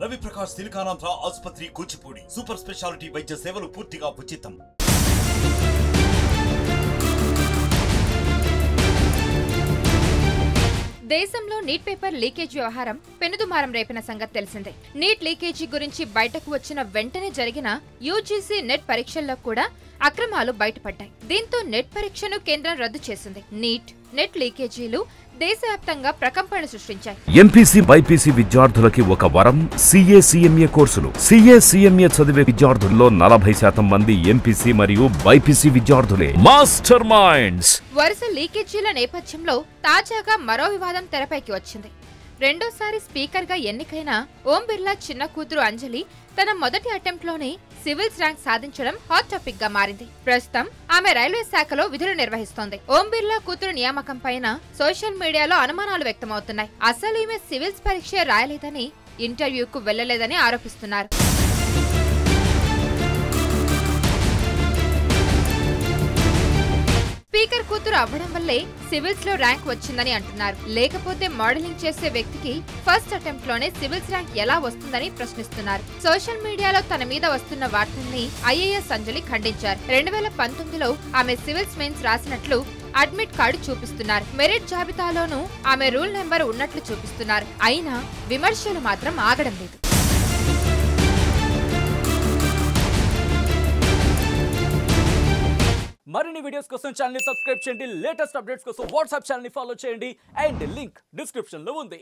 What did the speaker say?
రవి ప్రకాష్ సిలికానాంధ్ర ఆసుపత్రి Kuchipudi super speciality వైద్య సేవలు పూర్తిగా ఉచితం. దేశంలో నీట్ పేపర్ లీకేజ్ వ్యవహారం పెనుదుమారం రేపిన సంగతి తెలిసిందే. నీట్ లీకేజీ గురించి బయటకు వచ్చిన వెంటనే జరిగిన యూజీసీ నెట్ పరీక్షల్లో కూడా అక్రమాలు బయటపడ్డాయి. దీంతో నెట్ పరీక్షను కేంద్రం రద్దు చేసింది. నెట్ లీకేజీలు దేశవ్యాప్తంగా ప్రకంపన సృష్టించాయి. ఎంపీసీ బైపీసీ విద్యార్థులకి ఒక వరం సీఏ సీఎంఏ కోర్సులు. సీఏ సీఎంఏ చదివే విద్యార్థుల్లో 40% మంది ఎంపీసీ మరియు బైపీసీ విద్యార్థులే. Master minds. వరుస లీకేజీల నేపథ్యంలో తాజాగా మరో వివాదం తెరపైకి వచ్చింది. రెండోసారి స్పీకర్ గా ఎన్నికైన ఓం బిర్లా చిన్న కూతురు అంజలి తన మొదటి అటెంప్ట్ లోనే సివిల్స్ ర్యాంక్ సాధించడం హాట్ టాపిక్ గా మారింది. ప్రస్తుతం ఆమె రైల్వే శాఖలో విధులు నిర్వహిస్తోంది. ఓం బిర్లా కూతురు నియామకం పైన సోషల్ మీడియాలో అనుమానాలు వ్యక్తమవుతున్నాయి. అసలు ఈమె సివిల్స్ పరీక్ష రాయలేదని, ఇంటర్వ్యూకు వెళ్లలేదని ఆరోపిస్తున్నారు. స్పీకర్ కూతురు అవ్వడం వల్లే సివిల్స్ లో ర్యాంక్ వచ్చిందని అంటున్నారు. లేకపోతే మోడలింగ్ చేసే వ్యక్తికి ఫస్ట్ అటెంప్ట్ లోనే సివిల్స్ ర్యాంక్ ఎలా వస్తుందని ప్రశ్నిస్తున్నారు. సోషల్ మీడియాలో తన మీద వస్తున్న వార్తల్ని ఐఏఎస్ అంజలి ఖండించారు. 2019లో ఆమె సివిల్స్ మెయిన్స్ రాసినట్లు అడ్మిట్ కార్డు చూపిస్తున్నారు. మెరిట్ జాబితాలోనూ ఆమె రూల్ నెంబర్ ఉన్నట్లు చూపిస్తున్నారు. అయినా విమర్శలు మాత్రం ఆగడం లేదు. మరిన్ని వీడియోస్ కోసం ఛానల్ ని సబ్స్క్రైబ్ చేయండి. లేటెస్ట్ అప్డేట్స్ కోసం వాట్సాప్ ఛానల్ ని ఫాలో చేయండి. అండ్ లింక్ డిస్క్రిప్షన్ లో ఉంది.